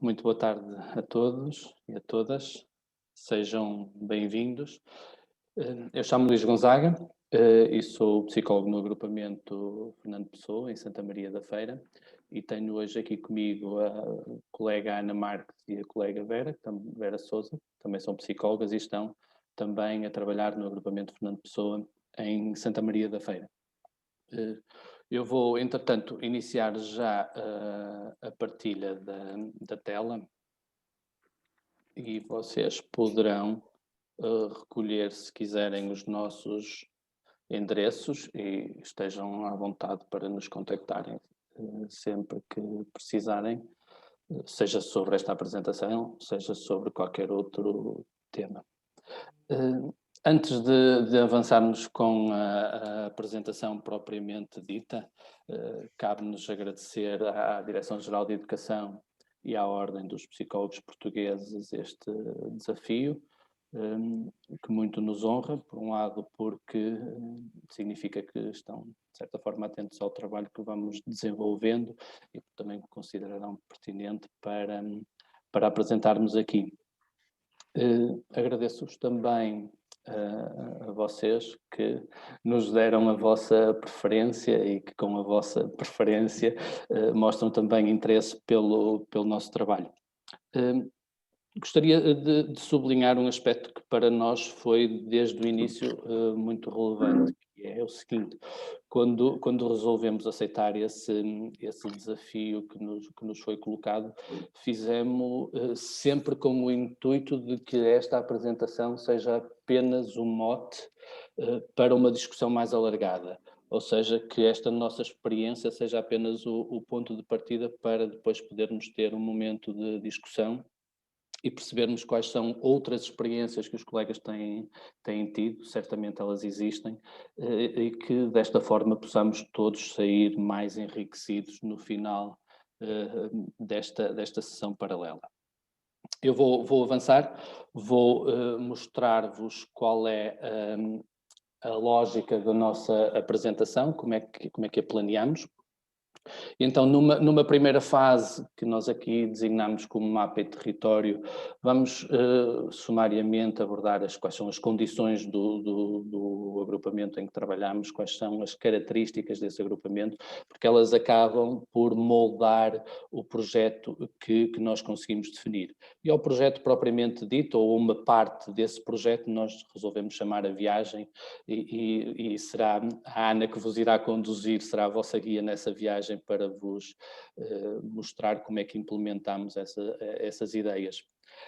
Muito boa tarde a todos e a todas. Sejam bem-vindos. Eu chamo-me Luís Gonzaga e sou psicólogo no agrupamento Fernando Pessoa, em Santa Maria da Feira, e tenho hoje aqui comigo a colega Ana Marques e a colega Vera Souza, que também são psicólogas e estão também a trabalhar no agrupamento Fernando Pessoa, em Santa Maria da Feira. Eu vou, entretanto, iniciar já a partilha da tela e vocês poderão recolher, se quiserem, os nossos endereços e estejam à vontade para nos contactarem sempre que precisarem, seja sobre esta apresentação, seja sobre qualquer outro tema. Antes de avançarmos com a apresentação propriamente dita, cabe-nos agradecer à Direção-Geral de Educação e à Ordem dos Psicólogos Portugueses este desafio, que muito nos honra, por um lado porque significa que estão, de certa forma, atentos ao trabalho que vamos desenvolvendo e também considerarão pertinente para apresentarmos aqui. Agradeço-vos também a vocês que nos deram a vossa preferência e que com a vossa preferência mostram também interesse pelo nosso trabalho. Gostaria de sublinhar um aspecto que para nós foi desde o início muito relevante, que é o seguinte: quando resolvemos aceitar esse desafio que nos foi colocado, fizemos sempre com o intuito de que esta apresentação seja apenas um mote para uma discussão mais alargada. Ou seja, que esta nossa experiência seja apenas o ponto de partida para depois podermos ter um momento de discussão e percebermos quais são outras experiências que os colegas têm tido, certamente elas existem, e que desta forma possamos todos sair mais enriquecidos no final desta sessão paralela. Eu vou avançar, vou mostrar-vos qual é a lógica da nossa apresentação, como é que a planeamos. Então, numa primeira fase, que nós aqui designamos como mapa e território, vamos sumariamente abordar quais são as condições do agrupamento em que trabalhamos, quais são as características desse agrupamento, porque elas acabam por moldar o projeto que nós conseguimos definir. E ao projeto propriamente dito, ou uma parte desse projeto, nós resolvemos chamar a viagem e será a Ana que vos irá conduzir, será a vossa guia nessa viagem para vos mostrar como é que implementamos essas ideias.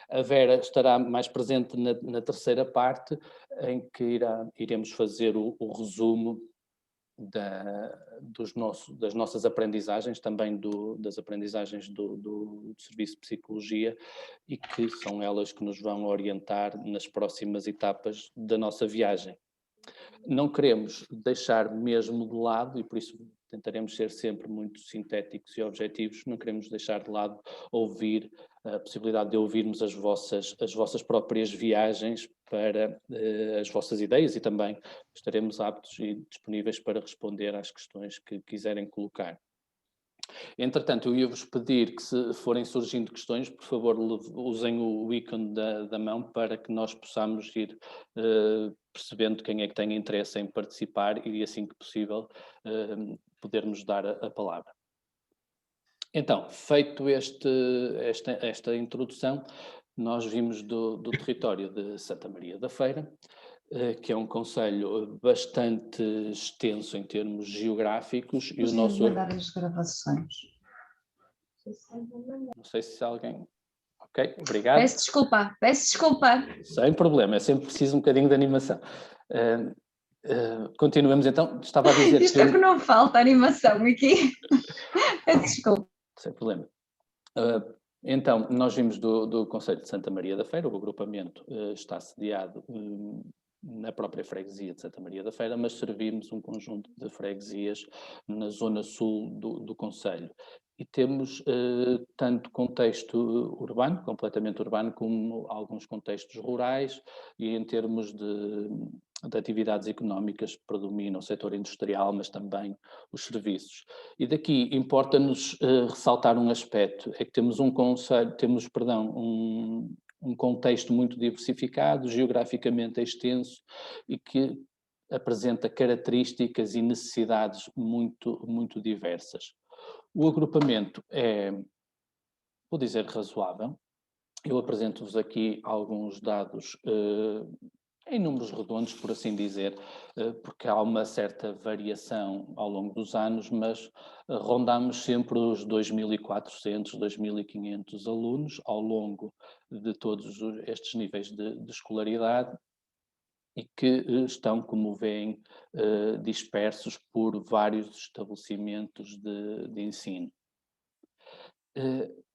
A Vera estará mais presente na terceira parte, em que iremos fazer o resumo das nossas aprendizagens, também das aprendizagens do Serviço de Psicologia, e que são elas que nos vão orientar nas próximas etapas da nossa viagem. Não queremos deixar mesmo de lado, e por isso tentaremos ser sempre muito sintéticos e objetivos, não queremos deixar de lado a possibilidade de ouvirmos as vossas próprias viagens para as vossas ideias, e também estaremos aptos e disponíveis para responder às questões que quiserem colocar. Entretanto, eu ia-vos pedir que, se forem surgindo questões, por favor, usem o ícone da mão para que nós possamos ir percebendo quem é que tem interesse em participar e, assim que possível, podermos dar a palavra. Então, feito esta introdução, nós vimos do território de Santa Maria da Feira, que é um concelho bastante extenso em termos geográficos, e o nosso... mandar as gravações. Não sei se alguém... Ok, obrigado. Peço desculpa. Sem problema, é sempre preciso um bocadinho de animação. Continuamos então, estava a dizer... Isto é que não falta animação aqui. Peço desculpa. Sem problema. Então, nós vimos do Concelho de Santa Maria da Feira, o agrupamento está sediado na própria freguesia de Santa Maria da Feira, mas servimos um conjunto de freguesias na zona sul do concelho. E temos tanto contexto urbano, completamente urbano, como alguns contextos rurais, e em termos de atividades económicas predomina o setor industrial, mas também os serviços. E daqui importa-nos ressaltar um aspecto, é que temos um contexto muito diversificado, geograficamente extenso e que apresenta características e necessidades muito, muito diversas. O agrupamento é, vou dizer, razoável. Eu apresento-vos aqui alguns dados em números redondos, por assim dizer, porque há uma certa variação ao longo dos anos, mas rondamos sempre os 2.400, 2.500 alunos ao longo de todos estes níveis de escolaridade e que estão, como veem, dispersos por vários estabelecimentos de ensino.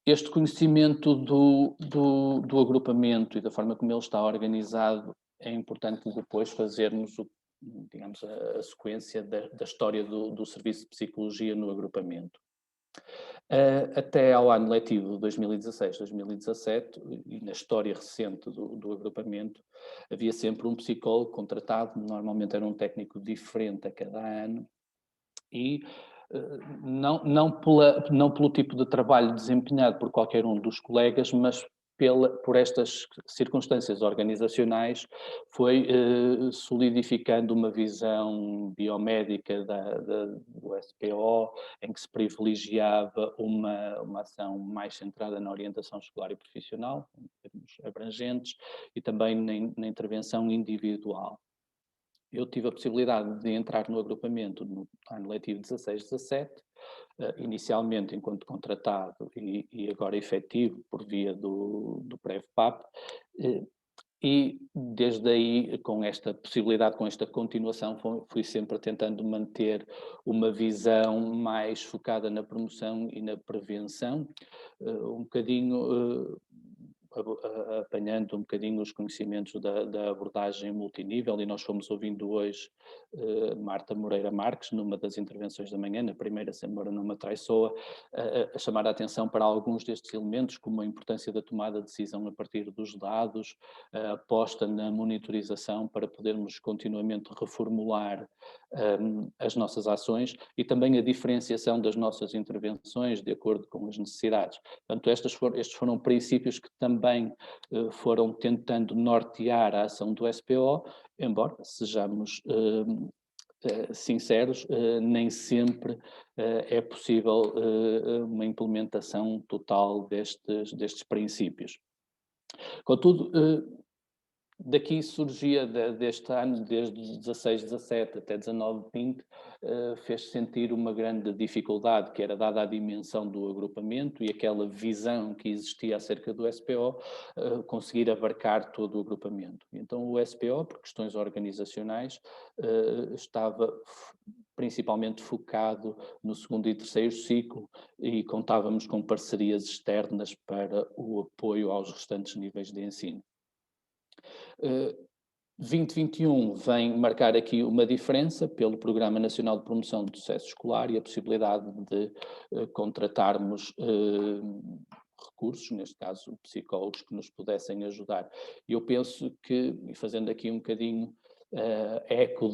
Este conhecimento do agrupamento e da forma como ele está organizado é importante depois fazermos, digamos, a sequência da história do Serviço de Psicologia no agrupamento. Até ao ano letivo de 2016-2017, e na história recente do agrupamento, havia sempre um psicólogo contratado, normalmente era um técnico diferente a cada ano, e não pelo tipo de trabalho desempenhado por qualquer um dos colegas, mas por estas circunstâncias organizacionais, foi solidificando uma visão biomédica do SPO, em que se privilegiava uma ação mais centrada na orientação escolar e profissional, em termos abrangentes, e também na intervenção individual. Eu tive a possibilidade de entrar no agrupamento no ano letivo 16-17, inicialmente enquanto contratado e agora efetivo por via do PREV-PAP, e desde aí, com esta possibilidade, com esta continuação, fui sempre tentando manter uma visão mais focada na promoção e na prevenção, um bocadinho apanhando um bocadinho os conhecimentos da abordagem multinível, e nós fomos ouvindo hoje Marta Moreira Marques, numa das intervenções da manhã, na primeira, sem embora não me traiçoa, a chamar a atenção para alguns destes elementos, como a importância da tomada de decisão a partir dos dados, a aposta na monitorização para podermos continuamente reformular as nossas ações e também a diferenciação das nossas intervenções de acordo com as necessidades. Portanto, estes foram princípios que também foram tentando nortear a ação do SPO, embora sejamos sinceros, nem sempre é possível uma implementação total destes princípios. Contudo, daqui surgia deste ano, desde 16-17 até 19-20, fez sentir uma grande dificuldade, que era dada a dimensão do agrupamento e aquela visão que existia acerca do SPO, conseguir abarcar todo o agrupamento. Então o SPO, por questões organizacionais, estava principalmente focado no segundo e terceiro ciclo e contávamos com parcerias externas para o apoio aos restantes níveis de ensino. 2021 vem marcar aqui uma diferença pelo Programa Nacional de Promoção do Sucesso Escolar e a possibilidade de contratarmos recursos, neste caso psicólogos, que nos pudessem ajudar. Eu penso que, e fazendo aqui um bocadinho eco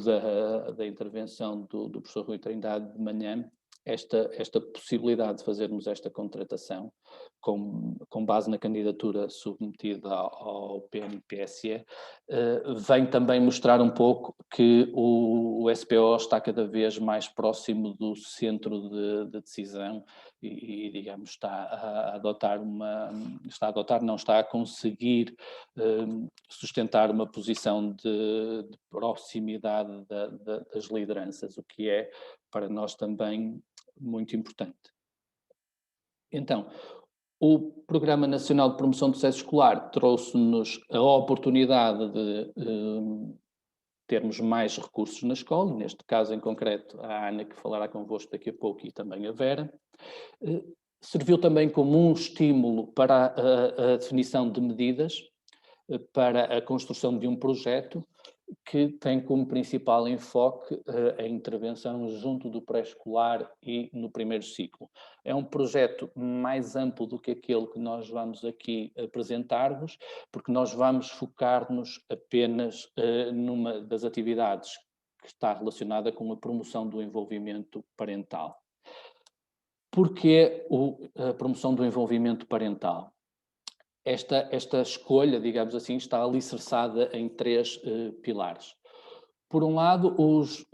da intervenção do professor Rui Trindade de manhã, esta possibilidade de fazermos esta contratação com base na candidatura submetida ao PNPSE, vem também mostrar um pouco que o SPO está cada vez mais próximo do centro de decisão e digamos, está a conseguir sustentar uma posição de proximidade das lideranças, o que é para nós também muito importante. Então, o Programa Nacional de Promoção do Sucesso Escolar trouxe-nos a oportunidade de termos mais recursos na escola, neste caso em concreto a Ana, que falará convosco daqui a pouco, e também a Vera. Serviu também como um estímulo para a definição de medidas, para a construção de um projeto, que tem como principal enfoque a intervenção junto do pré-escolar e no primeiro ciclo. É um projeto mais amplo do que aquele que nós vamos aqui apresentar-vos, porque nós vamos focar-nos apenas numa das atividades que está relacionada com a promoção do envolvimento parental. Porquê a promoção do envolvimento parental? Esta escolha, digamos assim, está alicerçada em três pilares. Por um lado, os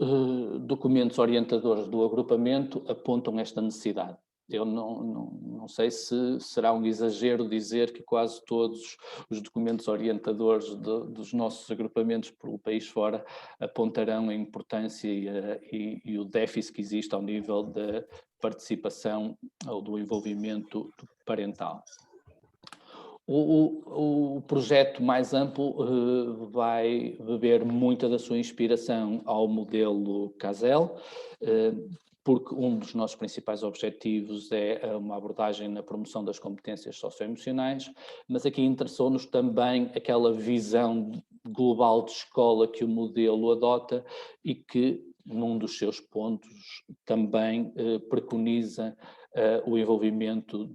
documentos orientadores do agrupamento apontam esta necessidade. Eu não sei se será um exagero dizer que quase todos os documentos orientadores dos nossos agrupamentos pelo país fora apontarão a importância e o déficit que existe ao nível da participação ou do envolvimento parental. O projeto mais amplo vai beber muita da sua inspiração ao modelo Casel, porque um dos nossos principais objetivos é uma abordagem na promoção das competências socioemocionais, mas aqui interessou-nos também aquela visão global de escola que o modelo adota e que, num dos seus pontos, também preconiza o envolvimento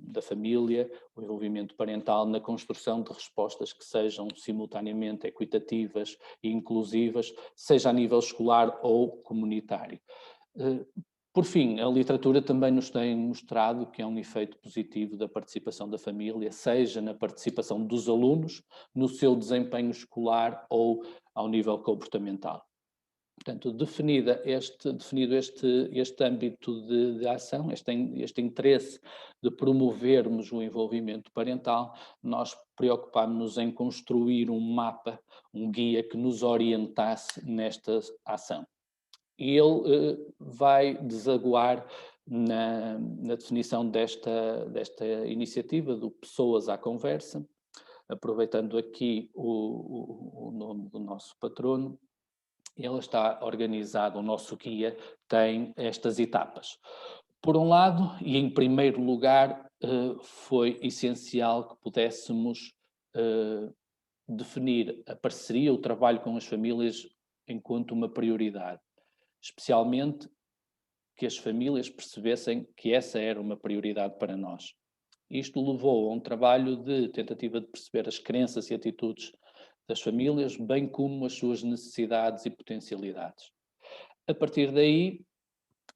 da família, o envolvimento parental na construção de respostas que sejam simultaneamente equitativas e inclusivas, seja a nível escolar ou comunitário. Por fim, a literatura também nos tem mostrado que é um efeito positivo da participação da família, seja na participação dos alunos, no seu desempenho escolar ou ao nível comportamental. Portanto, definido este âmbito de ação, este interesse de promovermos o envolvimento parental, nós preocupámos-nos em construir um mapa, um guia que nos orientasse nesta ação. E ele vai desaguar na definição desta iniciativa do Pessoas à Conversa, aproveitando aqui o nome do nosso patrono. Ele está organizado, o nosso guia tem estas etapas. Por um lado, e em primeiro lugar, foi essencial que pudéssemos definir a parceria, o trabalho com as famílias enquanto uma prioridade. Especialmente que as famílias percebessem que essa era uma prioridade para nós. Isto levou a um trabalho de tentativa de perceber as crenças e atitudes das famílias, bem como as suas necessidades e potencialidades. A partir daí,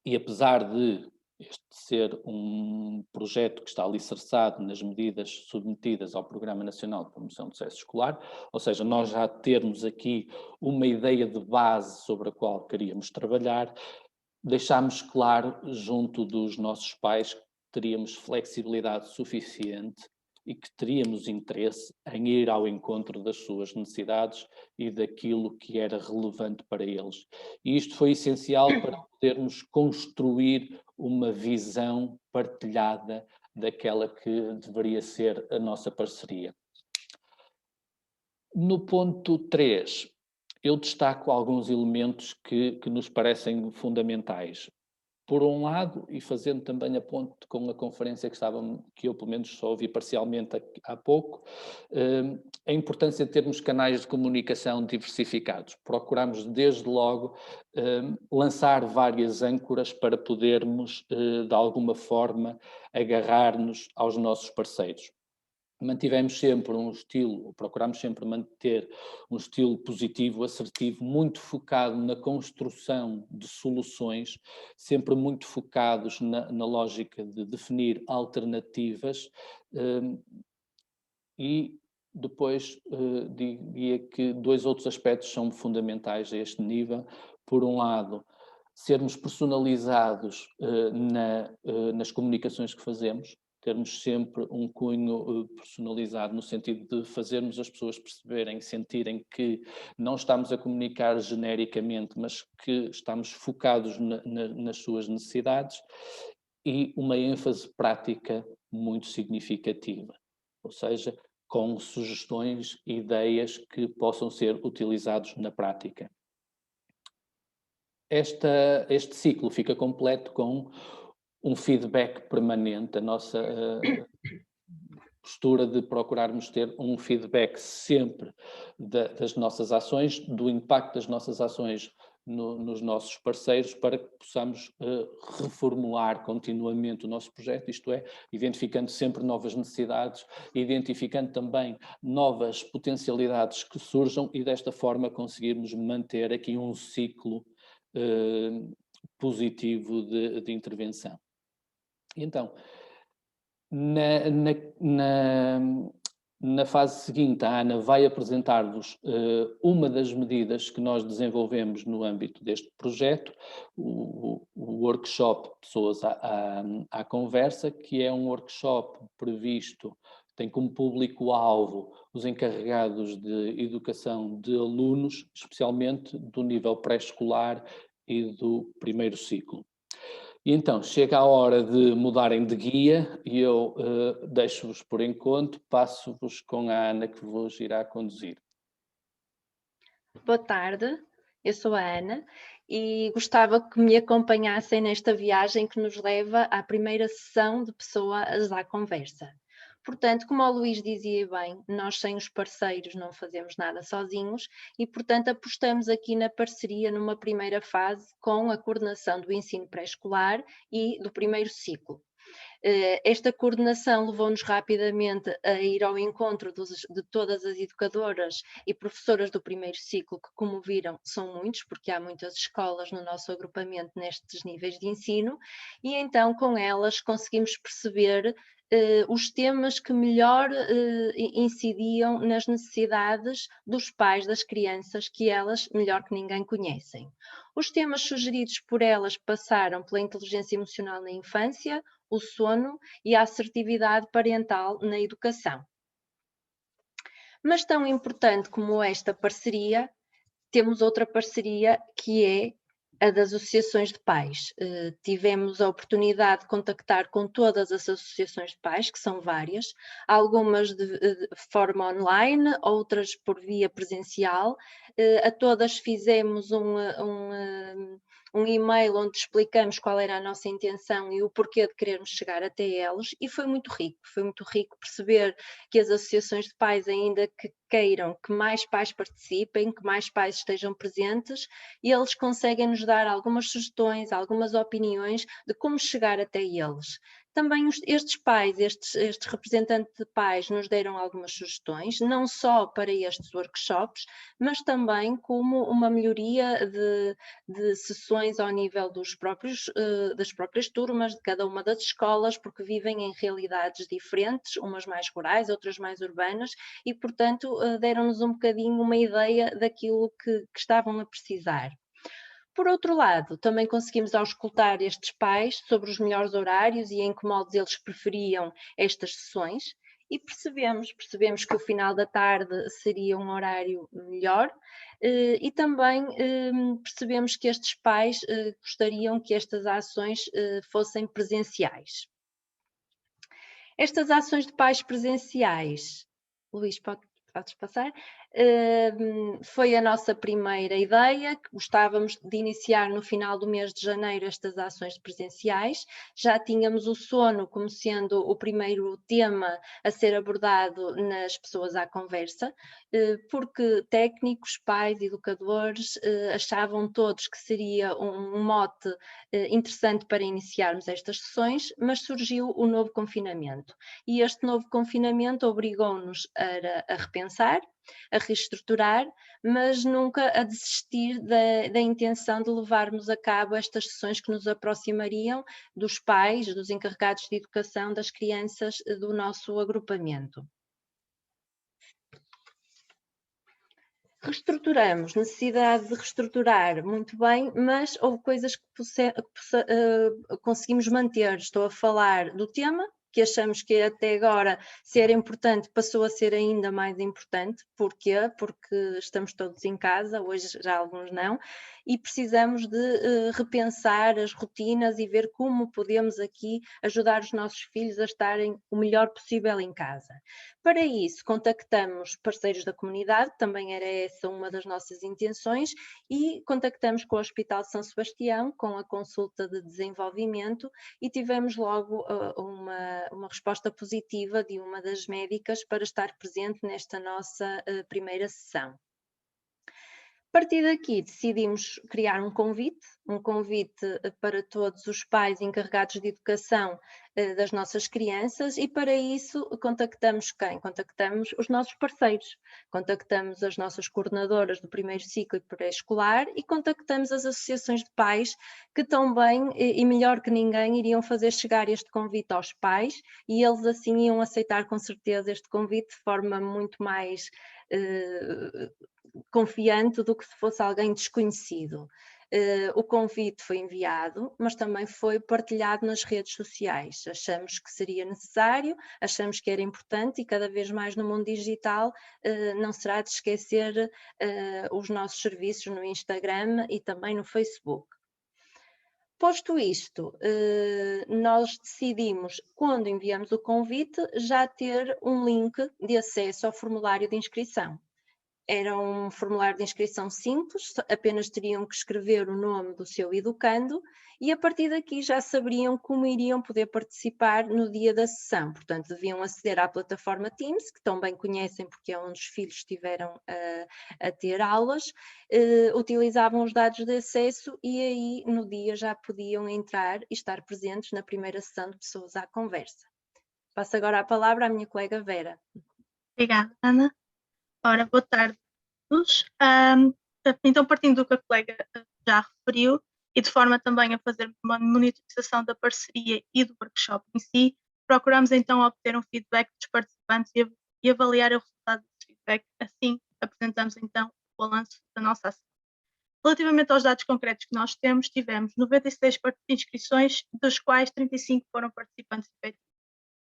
e apesar de este ser um projeto que está alicerçado nas medidas submetidas ao Programa Nacional de Promoção do Sucesso Escolar, ou seja, nós já termos aqui uma ideia de base sobre a qual queríamos trabalhar, deixámos claro junto dos nossos pais que teríamos flexibilidade suficiente e que teríamos interesse em ir ao encontro das suas necessidades e daquilo que era relevante para eles. E isto foi essencial para podermos construir uma visão partilhada daquela que deveria ser a nossa parceria. No ponto 3, eu destaco alguns elementos que nos parecem fundamentais. Por um lado, e fazendo também a ponte com a conferência que eu pelo menos só ouvi parcialmente há pouco, a importância de termos canais de comunicação diversificados. Procuramos desde logo lançar várias âncoras para podermos, de alguma forma, agarrar-nos aos nossos parceiros. Mantivemos sempre procuramos sempre manter um estilo positivo, assertivo, muito focado na construção de soluções, sempre muito focados na lógica de definir alternativas, e depois diria que dois outros aspectos são fundamentais a este nível. Por um lado, sermos personalizados nas comunicações que fazemos, termos sempre um cunho personalizado no sentido de fazermos as pessoas perceberem, sentirem que não estamos a comunicar genericamente, mas que estamos focados nas suas necessidades, e uma ênfase prática muito significativa, ou seja, com sugestões e ideias que possam ser utilizados na prática. Este ciclo fica completo com um feedback permanente. A nossa postura de procurarmos ter um feedback sempre das nossas ações, do impacto das nossas ações nos nossos parceiros, para que possamos reformular continuamente o nosso projeto, isto é, identificando sempre novas necessidades, identificando também novas potencialidades que surjam e desta forma conseguirmos manter aqui um ciclo positivo de intervenção. Então, na fase seguinte, a Ana vai apresentar-vos uma das medidas que nós desenvolvemos no âmbito deste projeto, o workshop Pessoas à Conversa, que é um workshop previsto, tem como público-alvo os encarregados de educação de alunos, especialmente do nível pré-escolar e do primeiro ciclo. E então, chega a hora de mudarem de guia e eu deixo-vos por enquanto, passo-vos com a Ana que vos irá conduzir. Boa tarde, eu sou a Ana e gostava que me acompanhassem nesta viagem que nos leva à primeira sessão de Pessoas à Conversa. Portanto, como o Luís dizia bem, nós sem os parceiros não fazemos nada sozinhos e, portanto, apostamos aqui na parceria numa primeira fase com a coordenação do ensino pré-escolar e do primeiro ciclo. Esta coordenação levou-nos rapidamente a ir ao encontro de todas as educadoras e professoras do primeiro ciclo, que, como viram, são muitos, porque há muitas escolas no nosso agrupamento nestes níveis de ensino, e então com elas conseguimos perceber os temas que melhor incidiam nas necessidades dos pais das crianças, que elas melhor que ninguém conhecem. Os temas sugeridos por elas passaram pela inteligência emocional na infância, o sono e a assertividade parental na educação. Mas tão importante como esta parceria, temos outra parceria que é a das associações de pais. Tivemos a oportunidade de contactar com todas as associações de pais, que são várias, algumas de forma online, outras por via presencial. A todas fizemos um e-mail onde explicamos qual era a nossa intenção e o porquê de querermos chegar até eles, e foi muito rico perceber que as associações de pais, ainda que queiram que mais pais participem, que mais pais estejam presentes, e eles conseguem nos dar algumas sugestões, algumas opiniões de como chegar até eles. Também estes pais, estes representantes de pais nos deram algumas sugestões, não só para estes workshops, mas também como uma melhoria de sessões ao nível das próprias turmas, de cada uma das escolas, porque vivem em realidades diferentes, umas mais rurais, outras mais urbanas, e portanto deram-nos um bocadinho uma ideia daquilo que estavam a precisar. Por outro lado, também conseguimos auscultar estes pais sobre os melhores horários e em que modos eles preferiam estas sessões, e percebemos que o final da tarde seria um horário melhor, e também percebemos que estes pais gostariam que estas ações fossem presenciais. Estas ações de pais presenciais, Luís, podes passar? Foi a nossa primeira ideia, que gostávamos de iniciar no final do mês de janeiro estas ações presenciais. Já tínhamos o sono como sendo o primeiro tema a ser abordado nas Pessoas à Conversa, porque técnicos, pais, educadores achavam todos que seria um mote interessante para iniciarmos estas sessões, mas surgiu o novo confinamento. E este novo confinamento obrigou-nos a repensar, a reestruturar, mas nunca a desistir da intenção de levarmos a cabo estas sessões que nos aproximariam dos pais, dos encarregados de educação, das crianças do nosso agrupamento. Reestruturamos, necessidade de reestruturar, muito bem, mas houve coisas que conseguimos manter. Estou a falar do tema, que achamos que até agora, se era importante, passou a ser ainda mais importante. Porquê? Porque estamos todos em casa, hoje já alguns não, e precisamos de repensar as rotinas e ver como podemos aqui ajudar os nossos filhos a estarem o melhor possível em casa. Para isso, contactamos parceiros da comunidade, também era essa uma das nossas intenções, e contactamos com o Hospital São Sebastião, com a consulta de desenvolvimento, e tivemos logo uma resposta positiva de uma das médicas para estar presente nesta nossa primeira sessão. A partir daqui decidimos criar um convite para todos os pais encarregados de educação das nossas crianças, e para isso contactamos quem? Contactamos os nossos parceiros, contactamos as nossas coordenadoras do primeiro ciclo e pré-escolar e contactamos as associações de pais que tão bem e melhor que ninguém iriam fazer chegar este convite aos pais, e eles assim iam aceitar com certeza este convite de forma muito mais confiante do que se fosse alguém desconhecido. O convite foi enviado, mas também foi partilhado nas redes sociais. Achamos que seria necessário, achamos que era importante, e cada vez mais no mundo digital não será de esquecer os nossos serviços no Instagram e também no Facebook. Posto isto, nós decidimos, quando enviamos o convite, já ter um link de acesso ao formulário de inscrição. Era um formulário de inscrição simples, apenas teriam que escrever o nome do seu educando e a partir daqui já saberiam como iriam poder participar no dia da sessão. Portanto, deviam aceder à plataforma Teams, que tão bem conhecem porque é onde os filhos estiveram a ter aulas, utilizavam os dados de acesso e aí no dia já podiam entrar e estar presentes na primeira sessão de Pessoas à Conversa. Passo agora a palavra à minha colega Vera. Obrigada, Ana. Ora, boa tarde a todos. Então, partindo do que a colega já referiu, e de forma também a fazer uma monitorização da parceria e do workshop em si, procuramos então obter um feedback dos participantes e avaliar o resultado desse feedback. Assim, apresentamos então o balanço da nossa ação. Relativamente aos dados concretos que nós temos, tivemos 96 inscrições, dos quais 35 foram participantes efetivos.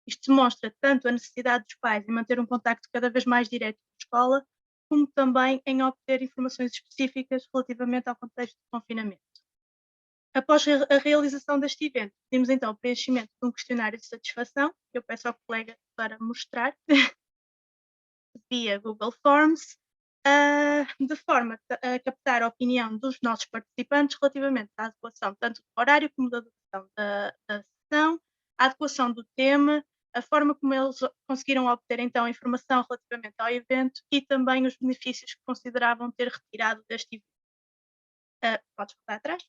Isto demonstra tanto a necessidade dos pais em manter um contacto cada vez mais direto com a escola, como também em obter informações específicas relativamente ao contexto de confinamento. Após a realização deste evento, pedimos então o preenchimento de um questionário de satisfação, que eu peço ao colega para mostrar, via Google Forms, de forma a captar a opinião dos nossos participantes relativamente à adequação tanto do horário como da duração da sessão, a adequação do tema, a forma como eles conseguiram obter então informação relativamente ao evento e também os benefícios que consideravam ter retirado deste evento. Podes voltar atrás?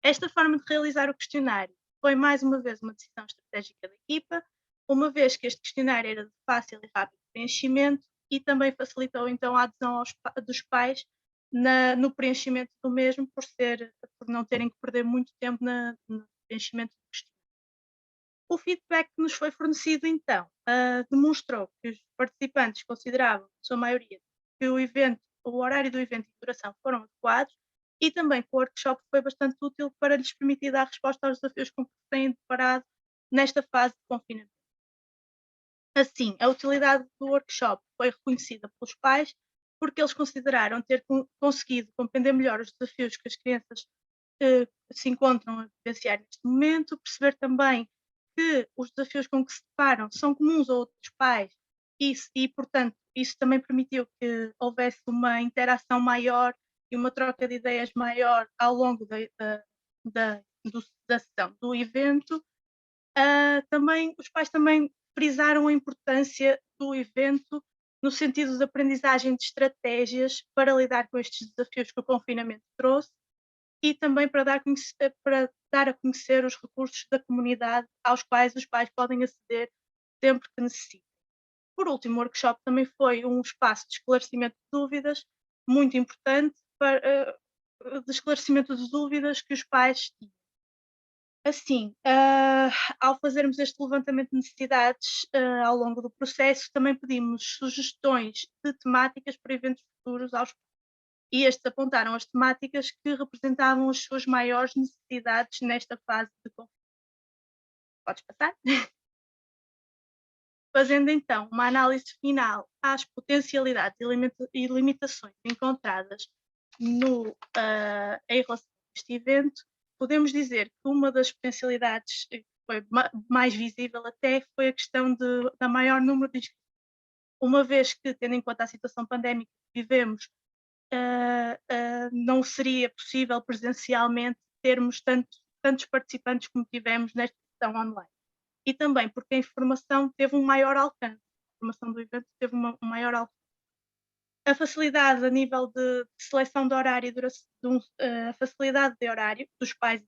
Esta forma de realizar o questionário foi mais uma vez uma decisão estratégica da equipa, uma vez que este questionário era de fácil e rápido preenchimento e também facilitou então a adesão dos pais no preenchimento do mesmo, por não terem que perder muito tempo no preenchimento do questionário. O feedback que nos foi fornecido, então, demonstrou que os participantes consideravam, em sua maioria, que o horário do evento e a duração foram adequados e também que o workshop foi bastante útil para lhes permitir dar resposta aos desafios com que se têm deparado nesta fase de confinamento. Assim, a utilidade do workshop foi reconhecida pelos pais porque eles consideraram ter conseguido compreender melhor os desafios que as crianças se encontram a vivenciar neste momento, perceber também que os desafios com que se deparam são comuns a outros pais e, portanto, isso também permitiu que houvesse uma interação maior e uma troca de ideias maior ao longo da sessão do evento. Também, os pais também frisaram a importância do evento no sentido de aprendizagem de estratégias para lidar com estes desafios que o confinamento trouxe e também para dar a conhecer os recursos da comunidade aos quais os pais podem aceder sempre que necessitem. Por último, o workshop também foi um espaço de esclarecimento de dúvidas muito importante de esclarecimento de dúvidas que os pais tinham. Assim, ao fazermos este levantamento de necessidades ao longo do processo, também pedimos sugestões de temáticas para eventos futuros aos pais. E estes apontaram as temáticas que representavam as suas maiores necessidades nesta fase de confinamento. Podes passar? Fazendo então uma análise final às potencialidades e limitações encontradas em relação a este evento, podemos dizer que uma das potencialidades que foi mais visível até foi a questão da maior número de inscritos. Uma vez que, tendo em conta a situação pandémica que vivemos, não seria possível presencialmente termos tantos participantes como tivemos nesta sessão online. e também porque a informação teve um maior alcance. A informação do evento teve um maior alcance. A facilidade a nível de seleção de horário e duração, a facilidade de horário dos pais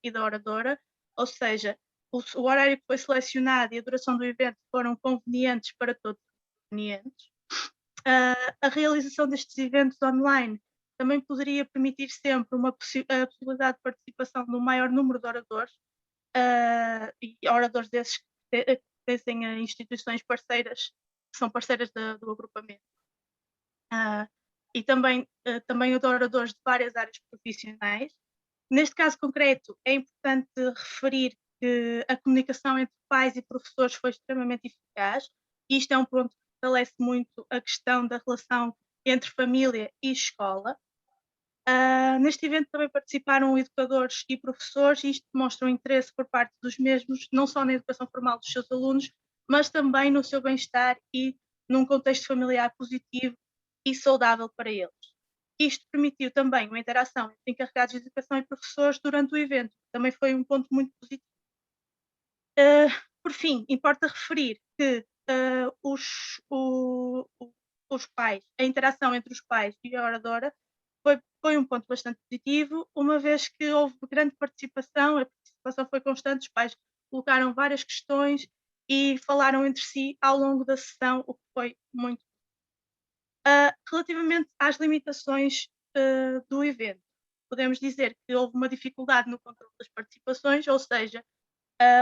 e da oradora, ou seja, o horário que foi selecionado e a duração do evento foram convenientes para todos os convenientes. A realização destes eventos online também poderia permitir sempre a possibilidade de participação de um maior número de oradores, e oradores desses que pertencem a instituições parceiras, que são parceiras do agrupamento. E também de oradores de várias áreas profissionais. Neste caso concreto, é importante referir que a comunicação entre pais e professores foi extremamente eficaz, e isto é um ponto que fortalece muito a questão da relação entre família e escola. Neste evento também participaram educadores e professores, e isto demonstra um interesse por parte dos mesmos, não só na educação formal dos seus alunos, mas também no seu bem-estar e num contexto familiar positivo e saudável para eles. Isto permitiu também uma interação entre encarregados de educação e professores durante o evento, também foi um ponto muito positivo. Por fim, importa referir que os pais, a interação entre os pais e a oradora foi um ponto bastante positivo, uma vez que houve grande participação, a participação foi constante, os pais colocaram várias questões e falaram entre si ao longo da sessão, o que foi muito. Relativamente às limitações do evento, podemos dizer que houve uma dificuldade no controle das participações, ou seja,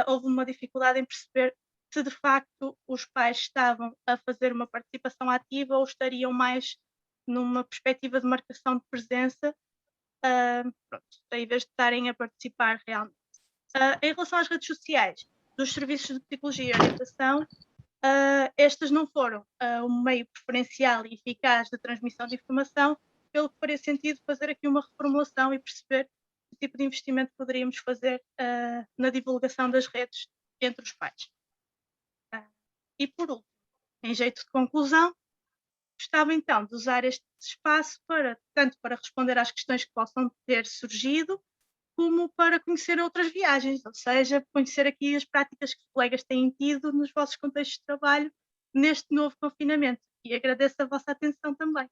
houve uma dificuldade em perceber se de facto os pais estavam a fazer uma participação ativa ou estariam mais numa perspectiva de marcação de presença, em vez de estarem a participar realmente. Em relação às redes sociais, dos serviços de psicologia e orientação, estas não foram um meio preferencial e eficaz de transmissão de informação, pelo que faria sentido fazer aqui uma reformulação e perceber que tipo de investimento poderíamos fazer na divulgação das redes entre os pais. E por último, em jeito de conclusão, gostava então de usar este espaço tanto para responder às questões que possam ter surgido, como para conhecer outras viagens, ou seja, conhecer aqui as práticas que os colegas têm tido nos vossos contextos de trabalho neste novo confinamento. E agradeço a vossa atenção também.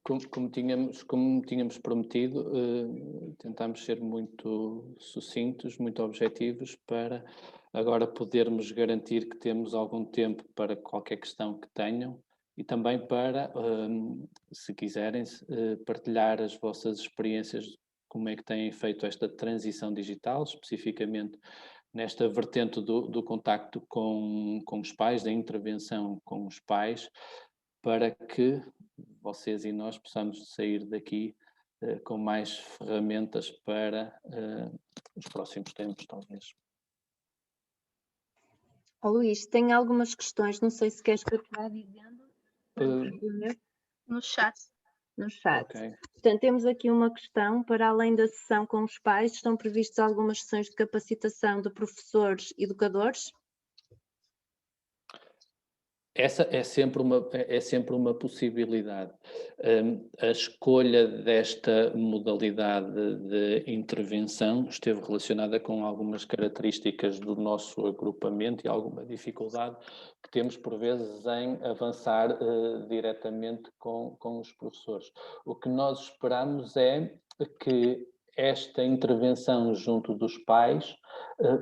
Como tínhamos prometido, tentámos ser muito sucintos, muito objetivos, para agora podermos garantir que temos algum tempo para qualquer questão que tenham e também para, se quiserem, partilhar as vossas experiências, como é que têm feito esta transição digital, especificamente nesta vertente do contacto com os pais, da intervenção com os pais, para que vocês e nós possamos sair daqui com mais ferramentas para os próximos tempos, talvez. Luís, tem algumas questões, não sei se queres que eu te vá dizendo. No chat. No chat. Okay. Portanto, temos aqui uma questão: para além da sessão com os pais, estão previstas algumas sessões de capacitação de professores e educadores? Essa é sempre uma possibilidade. A escolha desta modalidade de intervenção esteve relacionada com algumas características do nosso agrupamento e alguma dificuldade que temos, por vezes, em avançar diretamente com os professores. O que nós esperamos é que esta intervenção junto dos pais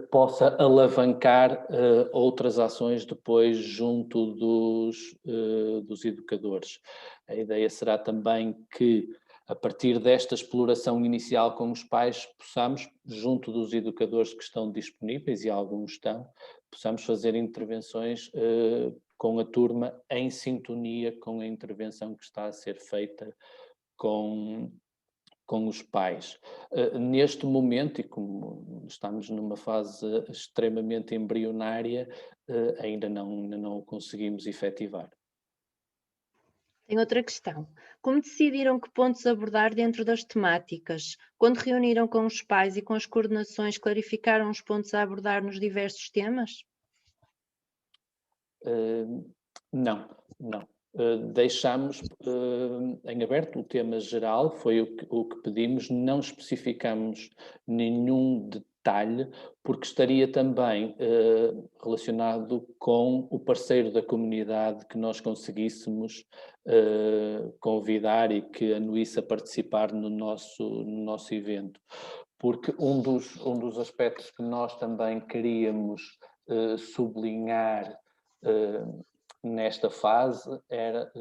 possa alavancar outras ações depois junto dos educadores. A ideia será também que, a partir desta exploração inicial com os pais, possamos, junto dos educadores que estão disponíveis, e alguns estão, possamos fazer intervenções com a turma em sintonia com a intervenção que está a ser feita com os pais. Neste momento, e como estamos numa fase extremamente embrionária, ainda não o conseguimos efetivar. Tem outra questão. Como decidiram que pontos abordar dentro das temáticas? Quando reuniram com os pais e com as coordenações, clarificaram os pontos a abordar nos diversos temas? Não. deixamos em aberto o tema geral, foi o que pedimos, não especificamos nenhum detalhe, porque estaria também relacionado com o parceiro da comunidade que nós conseguíssemos convidar e que anuísse a participar no nosso evento. Porque um dos aspectos que nós também queríamos sublinhar nesta fase era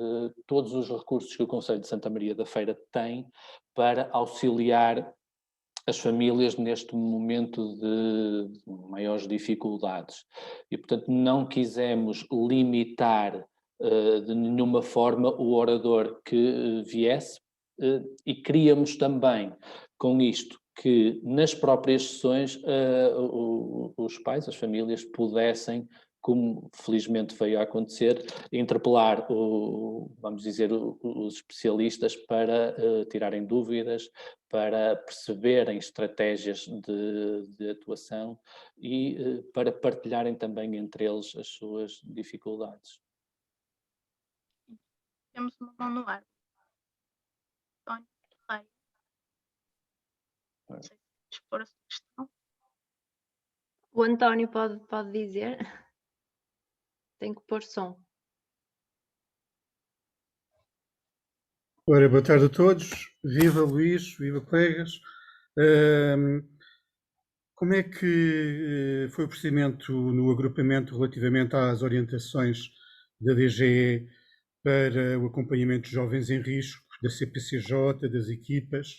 todos os recursos que o Conselho de Santa Maria da Feira tem para auxiliar as famílias neste momento de maiores dificuldades. E, portanto, não quisemos limitar de nenhuma forma o orador que viesse e queríamos também, com isto, que nas próprias sessões os pais, as famílias, pudessem, como felizmente veio a acontecer, interpelar, vamos dizer, os especialistas para tirarem dúvidas, para perceberem estratégias de atuação e para partilharem também entre eles as suas dificuldades. Temos uma mão no ar. António Ferreira. Não sei se expor a sua questão. O António pode dizer. Tem que pôr som. Ora, boa tarde a todos. Viva Luís, viva colegas. Como é que foi o procedimento no agrupamento relativamente às orientações da DGE para o acompanhamento de jovens em risco, da CPCJ, das equipas?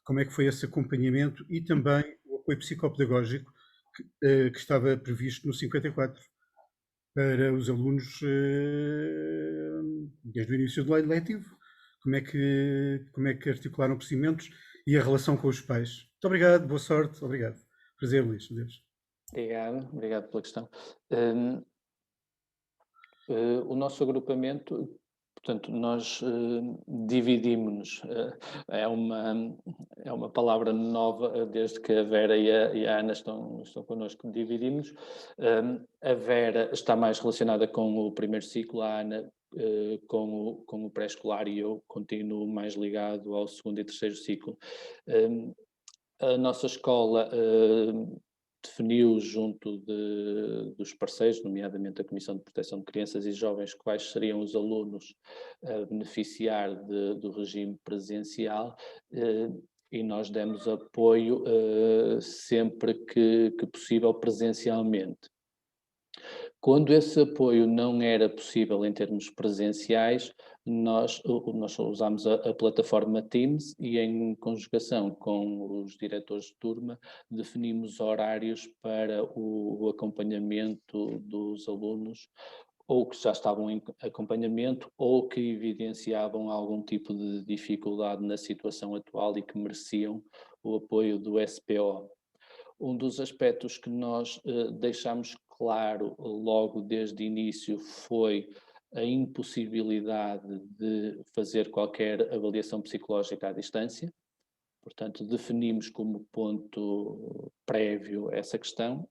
Como é que foi esse acompanhamento e também o apoio psicopedagógico que estava previsto no 54 para os alunos desde o início do ano letivo? Como é que articularam procedimentos e a relação com os pais? Muito obrigado, boa sorte, obrigado. Prazer, Luís. Adeus. Obrigado pela questão. O nosso agrupamento, portanto, nós dividimos-nos, é uma palavra nova desde que a Vera e a Ana estão connosco, dividimos. A Vera está mais relacionada com o primeiro ciclo, a Ana com o pré-escolar e eu continuo mais ligado ao segundo e terceiro ciclo. A nossa escola definiu junto dos parceiros, nomeadamente a Comissão de Proteção de Crianças e Jovens, quais seriam os alunos a beneficiar do regime presencial e nós demos apoio sempre que possível presencialmente. Quando esse apoio não era possível em termos presenciais, nós usámos a plataforma Teams e em conjugação com os diretores de turma definimos horários para o acompanhamento dos alunos ou que já estavam em acompanhamento ou que evidenciavam algum tipo de dificuldade na situação atual e que mereciam o apoio do SPO. Um dos aspectos que nós deixámos claro logo desde o início foi a impossibilidade de fazer qualquer avaliação psicológica à distância. Portanto, definimos como ponto prévio essa questão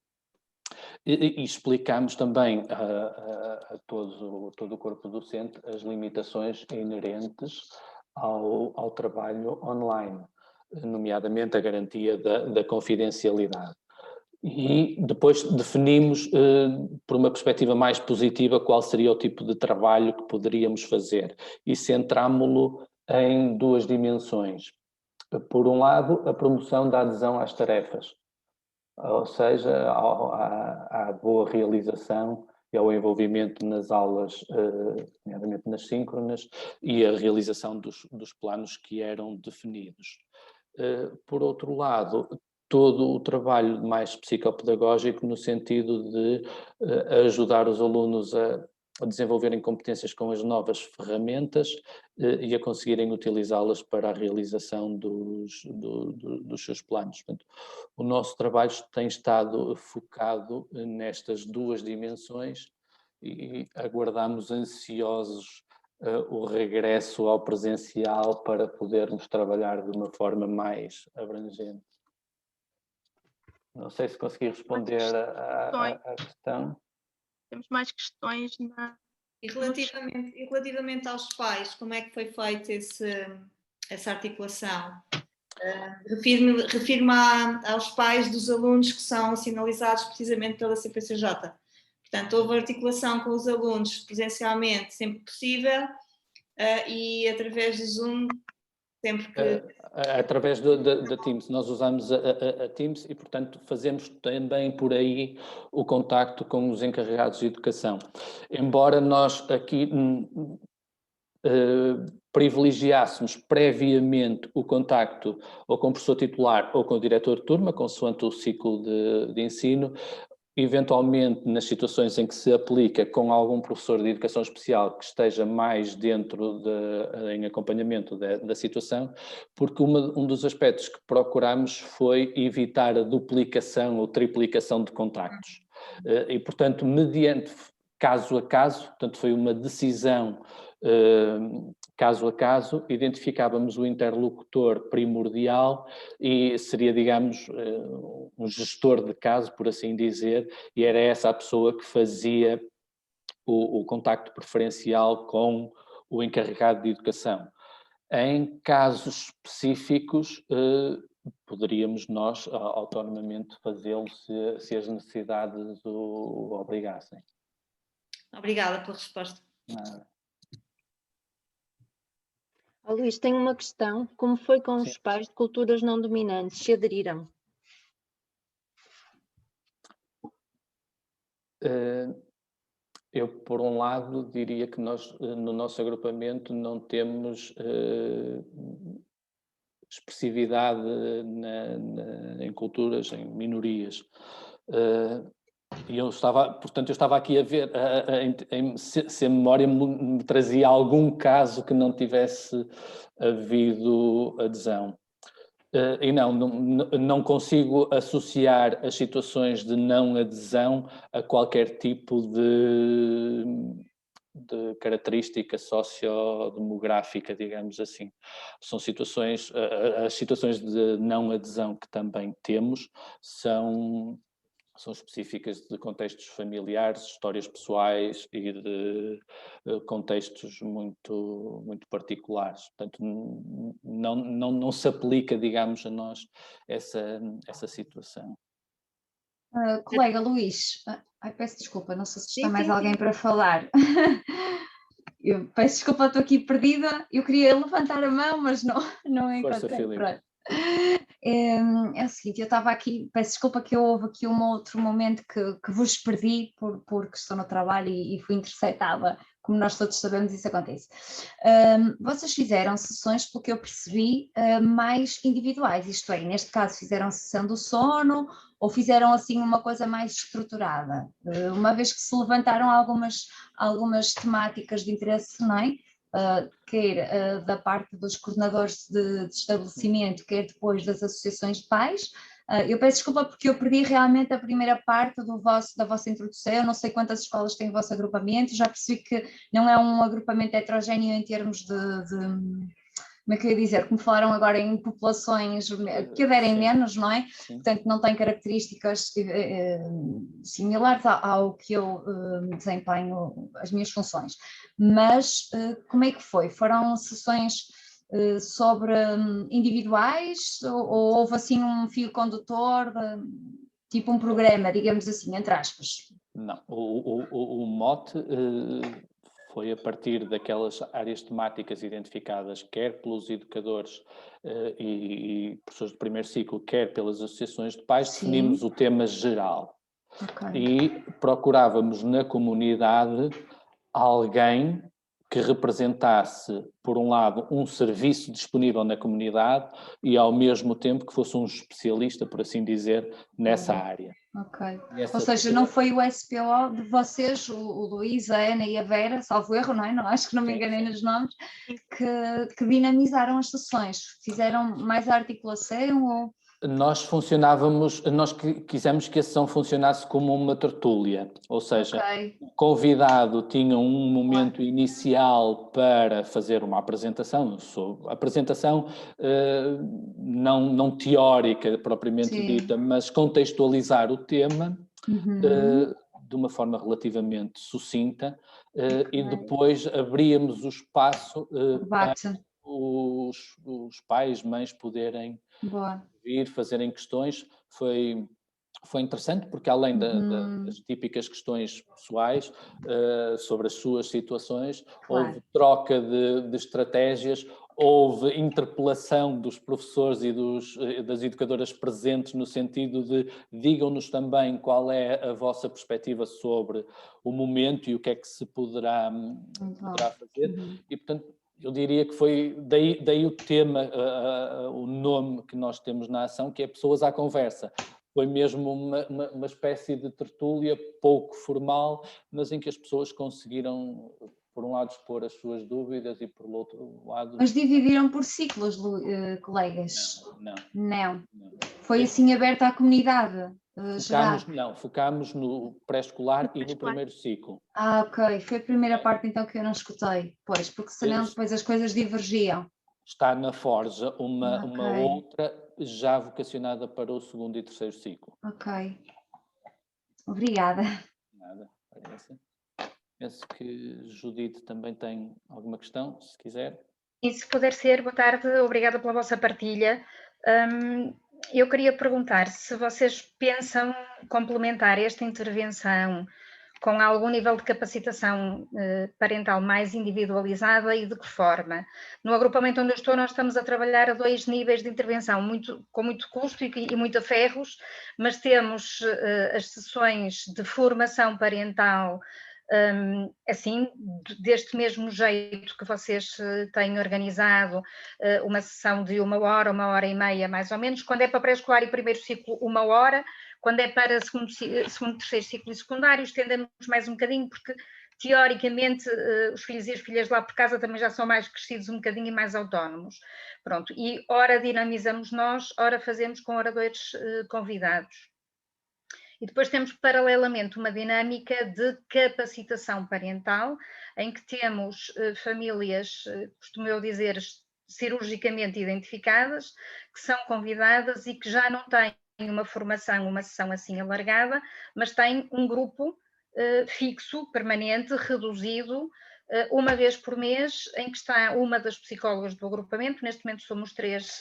e explicámos também a todo o corpo docente as limitações inerentes ao trabalho online, nomeadamente a garantia da confidencialidade. E depois definimos, por uma perspectiva mais positiva, qual seria o tipo de trabalho que poderíamos fazer e centrámo-lo em duas dimensões. Por um lado, a promoção da adesão às tarefas, ou seja, à boa realização e ao envolvimento nas aulas, nomeadamente nas síncronas, e a realização dos planos que eram definidos. Por outro lado, todo o trabalho mais psicopedagógico no sentido de ajudar os alunos a desenvolverem competências com as novas ferramentas e a conseguirem utilizá-las para a realização dos seus planos. Portanto, o nosso trabalho tem estado focado nestas duas dimensões e aguardamos ansiosos o regresso ao presencial para podermos trabalhar de uma forma mais abrangente. Não sei se consegui responder à questão. Temos mais questões E relativamente aos pais, como é que foi feita essa articulação? Refiro-me aos pais dos alunos que são sinalizados precisamente pela CPCJ. Portanto, houve articulação com os alunos presencialmente sempre que possível e através do Zoom sempre que... Através da Teams. Nós usamos a Teams e, portanto, fazemos também por aí o contacto com os encarregados de educação. Embora nós aqui privilegiássemos previamente o contacto ou com o professor titular ou com o diretor de turma, consoante o ciclo de ensino, eventualmente nas situações em que se aplica com algum professor de educação especial que esteja mais dentro em acompanhamento da situação, porque um dos aspectos que procuramos foi evitar a duplicação ou triplicação de contactos. E, portanto, mediante caso a caso, portanto foi uma decisão caso a caso, identificávamos o interlocutor primordial e seria, digamos, um gestor de caso, por assim dizer, e era essa a pessoa que fazia o contacto preferencial com o encarregado de educação. Em casos específicos, poderíamos nós, autonomamente, fazê-lo se as necessidades o obrigassem. Obrigada pela resposta. Nada. Oh, Luís, tenho uma questão. Como foi com os pais de culturas não dominantes? Se aderiram? Eu, por um lado, diria que nós, no nosso agrupamento, não temos expressividade em culturas, em minorias. E eu estava aqui a ver se a memória me trazia algum caso que não tivesse havido adesão. E não consigo associar as situações de não adesão a qualquer tipo de característica sociodemográfica, digamos assim. São situações, as situações de não adesão que também temos são específicas de contextos familiares, histórias pessoais e de contextos muito, muito particulares. Portanto, não se aplica, digamos, a nós essa situação. Colega Luís, peço desculpa, não sei se está mais sim. alguém para falar. Eu peço desculpa, estou aqui perdida. Eu queria levantar a mão, mas não Força, encontrei. Filipe. Pronto. É o seguinte, eu estava aqui, peço desculpa que houve aqui um outro momento que vos perdi porque estou no trabalho e fui interceptada, como nós todos sabemos, isso acontece. Vocês fizeram sessões, pelo que eu percebi, mais individuais, isto é, neste caso fizeram sessão do sono ou fizeram assim uma coisa mais estruturada, uma vez que se levantaram algumas temáticas de interesse, não é? Quer da parte dos coordenadores de estabelecimento, quer depois das associações de pais. Eu peço desculpa porque eu perdi realmente a primeira parte da vossa introdução, eu não sei quantas escolas tem o vosso agrupamento, já percebi que não é um agrupamento heterogéneo em termos de como é que eu ia dizer, como falaram agora em populações que aderem menos, não é? Sim. Portanto, não tem características similares ao que eu desempenho as minhas funções. Mas como é que foi? Foram sessões sobre individuais ou houve assim um fio condutor, tipo um programa, digamos assim, entre aspas? Não, o mote foi a partir daquelas áreas temáticas identificadas, quer pelos educadores e professores de primeiro ciclo, quer pelas associações de pais. Sim. Definimos o tema geral. Okay. E procurávamos na comunidade alguém que representasse, por um lado, um serviço disponível na comunidade e, ao mesmo tempo, que fosse um especialista, por assim dizer, nessa área. Ok. Ou seja, não foi o SPO de vocês, o Luís, a Ana e a Vera, salvo erro, não é? Não, acho que não me enganei nos nomes, que dinamizaram as sessões. Fizeram mais a articulação ou... Nós quisemos que a sessão funcionasse como uma tertúlia, ou seja, o convidado tinha um momento inicial para fazer uma apresentação, não teórica propriamente dita, mas contextualizar o tema, de uma forma relativamente sucinta e depois abríamos o espaço para os pais, mães poderem vir fazerem questões. Foi interessante porque além das típicas questões pessoais sobre as suas situações, houve troca de estratégias, houve interpelação dos professores e das educadoras presentes no sentido de digam-nos também qual é a vossa perspectiva sobre o momento e o que é que se poderá fazer. E, portanto, eu diria que foi daí o tema, o nome que nós temos na ação, que é Pessoas à Conversa. Foi mesmo uma espécie de tertúlia pouco formal, mas em que as pessoas conseguiram, por um lado, expor as suas dúvidas e, por outro lado... Mas dividiram por ciclos, colegas? Não. Foi assim aberto à comunidade? Focámos no pré-escolar e no primeiro ciclo. Ok. Foi a primeira parte então que eu não escutei. Pois, porque senão depois as coisas divergiam. Está na Forja uma outra já vocacionada para o segundo e terceiro ciclo. Ok. Obrigada. Nada, parece. Penso que Judite também tem alguma questão, se quiser. E se puder ser, boa tarde, obrigada pela vossa partilha. Eu queria perguntar se vocês pensam complementar esta intervenção com algum nível de capacitação parental mais individualizada e de que forma? No agrupamento onde eu estou, nós estamos a trabalhar a 2 níveis de intervenção, com muito custo e muito aferros, mas temos as sessões de formação parental assim, deste mesmo jeito que vocês têm organizado, uma sessão de 1 hora, 1h30 mais ou menos, quando é para pré-escolar e primeiro ciclo 1 hora, quando é para segundo, terceiro ciclo e secundário, estendemos mais um bocadinho, porque teoricamente os filhos e as filhas lá por casa também já são mais crescidos um bocadinho e mais autónomos. Pronto, e ora dinamizamos nós, ora fazemos com oradores convidados. E depois temos paralelamente uma dinâmica de capacitação parental, em que temos famílias, costumo eu dizer, cirurgicamente identificadas, que são convidadas e que já não têm uma formação, uma sessão assim alargada, mas têm um grupo fixo, permanente, reduzido, uma vez por mês, em que está uma das psicólogas do agrupamento, neste momento somos 3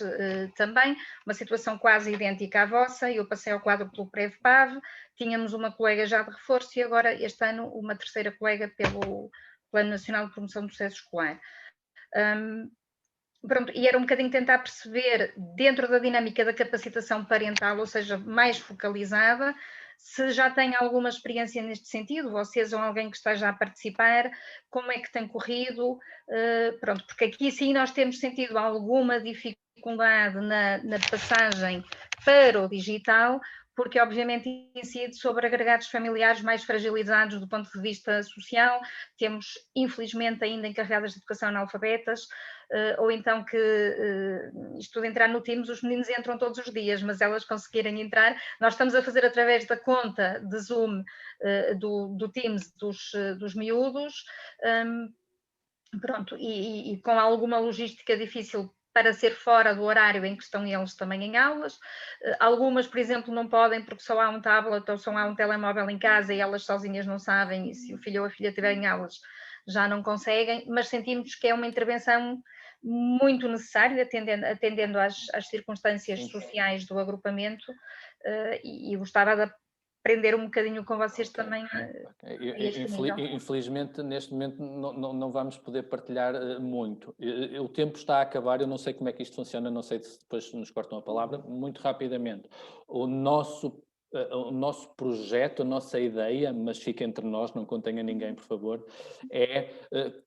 também, uma situação quase idêntica à vossa, eu passei ao quadro pelo Prev-PAV, tínhamos uma colega já de reforço e agora este ano uma terceira colega pelo Plano Nacional de Promoção do Sucesso Escolar. Pronto, e era um bocadinho tentar perceber, dentro da dinâmica da capacitação parental, ou seja, mais focalizada, se já tem alguma experiência neste sentido, vocês ou alguém que esteja a participar, como é que tem corrido, pronto, porque aqui sim nós temos sentido alguma dificuldade na passagem para o digital, porque obviamente incide sobre agregados familiares mais fragilizados do ponto de vista social, temos infelizmente ainda encarregadas de educação analfabetas, ou então que isto de entrar no Teams, os meninos entram todos os dias, mas elas conseguirem entrar, nós estamos a fazer através da conta de Zoom do Teams dos miúdos, pronto, e com alguma logística difícil para ser fora do horário em que estão eles também em aulas. Algumas, por exemplo, não podem porque só há um tablet ou só há um telemóvel em casa e elas sozinhas não sabem, e se o filho ou a filha estiver em aulas já não conseguem, mas sentimos que é uma intervenção muito necessária, atendendo às circunstâncias sociais do agrupamento, e gostava de aprender um bocadinho com vocês também. Infelizmente, neste momento, não vamos poder partilhar muito. O tempo está a acabar, eu não sei como é que isto funciona, não sei se depois nos cortam a palavra, muito rapidamente. O nosso projeto, a nossa ideia, mas fica entre nós, não contem a ninguém, por favor, é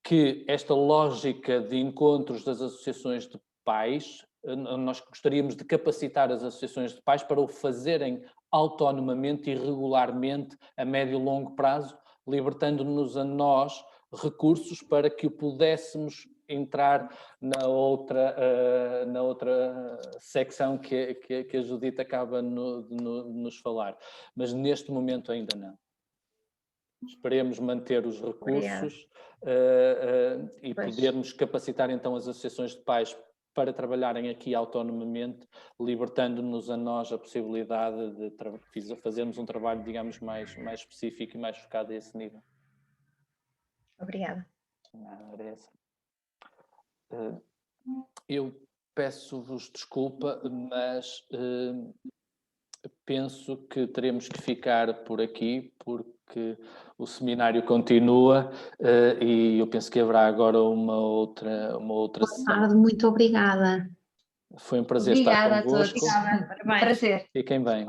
que esta lógica de encontros das associações de pais, nós gostaríamos de capacitar as associações de pais para o fazerem autonomamente e regularmente a médio e longo prazo, libertando-nos a nós recursos para que o pudéssemos entrar na outra secção que a Judite acaba de nos falar. Mas neste momento ainda não. Esperemos manter os recursos e podermos capacitar então as associações de pais para trabalharem aqui autonomamente, libertando-nos a nós a possibilidade de fazermos um trabalho, digamos, mais específico e mais focado a esse nível. Obrigada. Era essa. Eu peço-vos desculpa, mas penso que teremos que ficar por aqui, porque o seminário continua e eu penso que haverá agora uma outra sessão. Muito obrigada. Foi um prazer estar convosco. Obrigada a todos. Prazer. Fiquem bem.